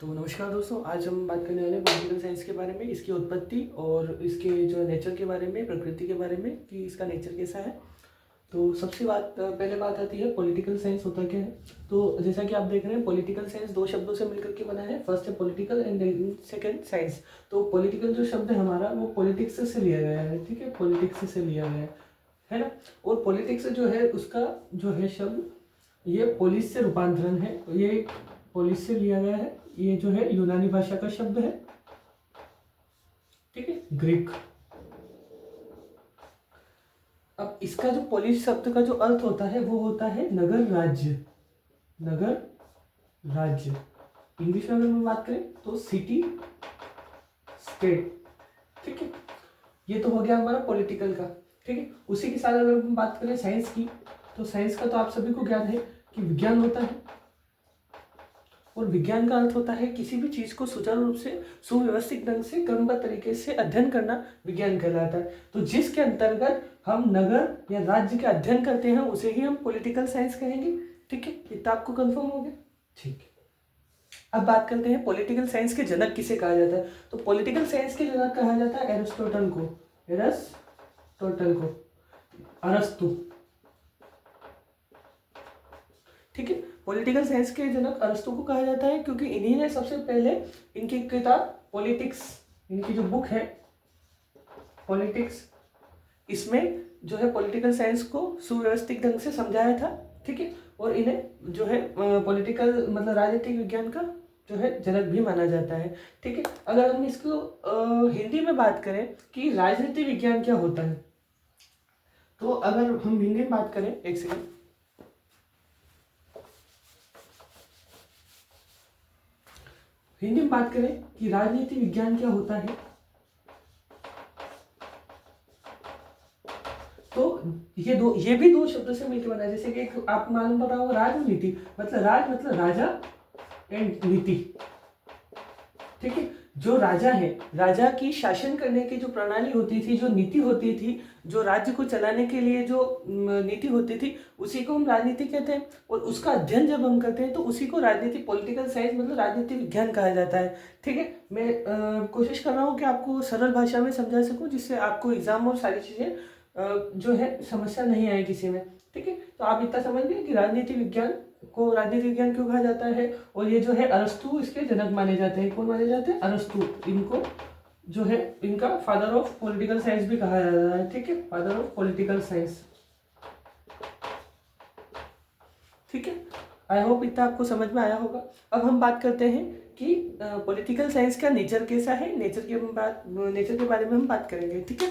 तो नमस्कार दोस्तों, आज हम बात करने वाले हैं पॉलिटिकल साइंस के बारे में, इसकी उत्पत्ति और इसके जो नेचर के बारे में, प्रकृति के बारे में कि इसका नेचर कैसा है। तो सबसे पहले बात आती है पॉलिटिकल साइंस होता क्या है। तो जैसा कि आप देख रहे हैं, पॉलिटिकल साइंस दो शब्दों से मिलकर के बना है। फर्स्ट है पॉलिटिकल एंड सेकंड साइंस। तो पॉलिटिकल जो शब्द है हमारा वो पॉलिटिक्स से लिया गया है, ठीक है, पॉलिटिक्स से लिया गया है ना। और पॉलिटिक्स जो है उसका जो है शब्द ये पोलिस से रूपांतरण है, ये पोलिस से लिया गया है। ये जो है यूनानी भाषा का शब्द है, ठीक है, ग्रीक। अब इसका जो पोलिस शब्द का जो अर्थ होता है वो होता है नगर राज्य। नगर राज्य इंग्लिश में अगर हम बात करें तो सिटी स्टेट, ठीक है। ये तो हो गया हमारा पॉलिटिकल का, ठीक है। उसी के साथ अगर हम बात करें साइंस की, तो साइंस का तो आप सभी को ज्ञान है कि विज्ञान होता है, और विज्ञान का अर्थ होता है किसी भी चीज को सुचारू रूप से, सुव्यवस्थित ढंग से, क्रमबद्ध तरीके से अध्ययन करना विज्ञान कहलाता है। तो जिसके अंतर्गत हम नगर या राज्य के अध्ययन करते हैं उसे ही हम पॉलिटिकल साइंस कहेंगे, ठीक है। इतना आपको कंफर्म हो गया, ठीक है। अब बात करते हैं पॉलिटिकल साइंस के जनक किसे कहा जाता है। तो पॉलिटिकल साइंस के जनक कहा जाता है एरिस्टोटल को, एरिस्टोटल को, अरस्तु, ठीक है। पॉलिटिकल साइंस के जनक अरस्तु को कहा जाता है क्योंकि इन्हीं ने सबसे पहले इनकी किताब पॉलिटिक्स, इनकी जो बुक है पॉलिटिक्स, इसमें जो है पॉलिटिकल साइंस को सुव्यवस्थित ढंग से समझाया था, ठीक है। और इन्हें जो है पॉलिटिकल मतलब राजनीतिक विज्ञान का जो है जनक भी माना जाता है, ठीक है। अगर हम इसको हिंदी में बात करें कि राजनीति विज्ञान क्या होता है, तो अगर हम हिंदी में बात करें, एक सेकंड, हिंदी में बात करें कि राजनीति विज्ञान क्या होता है, तो ये भी दो शब्दों से मिलकर बना है। जैसे कि एक आपको मालूम पता होगा, राजनीति मतलब मतलब राजा एंड नीति, ठीक है। जो राजा है, राजा की शासन करने की जो प्रणाली होती थी, जो नीति होती थी, जो राज्य को चलाने के लिए जो नीति होती थी, उसी को हम राजनीति कहते हैं। और उसका अध्ययन जब हम करते हैं तो उसी को राजनीति, पॉलिटिकल साइंस मतलब राजनीति विज्ञान कहा जाता है, ठीक है। मैं कोशिश कर रहा हूँ कि आपको सरल भाषा में समझा सकूँ जिससे आपको एग्जाम और सारी चीज़ें जो है समस्या नहीं आए किसी में, ठीक है। तो आप इतना समझ गए कि राजनीति विज्ञान को राजनीति विज्ञान क्यों कहा जाता है। और ये जो है अरस्तु इसके जनक माने जाते हैं। कौन माने जाते हैं? अरस्तु। इनको जो है इनका फादर ऑफ पॉलिटिकल साइंस भी कहा जाता है, ठीक है, फादर ऑफ पॉलिटिकल साइंस, ठीक है। आई होप इतना आपको समझ में आया होगा। अब हम बात करते हैं कि पॉलिटिकल साइंस का नेचर कैसा है। नेचर के बारे में हम बात करेंगे, ठीक है।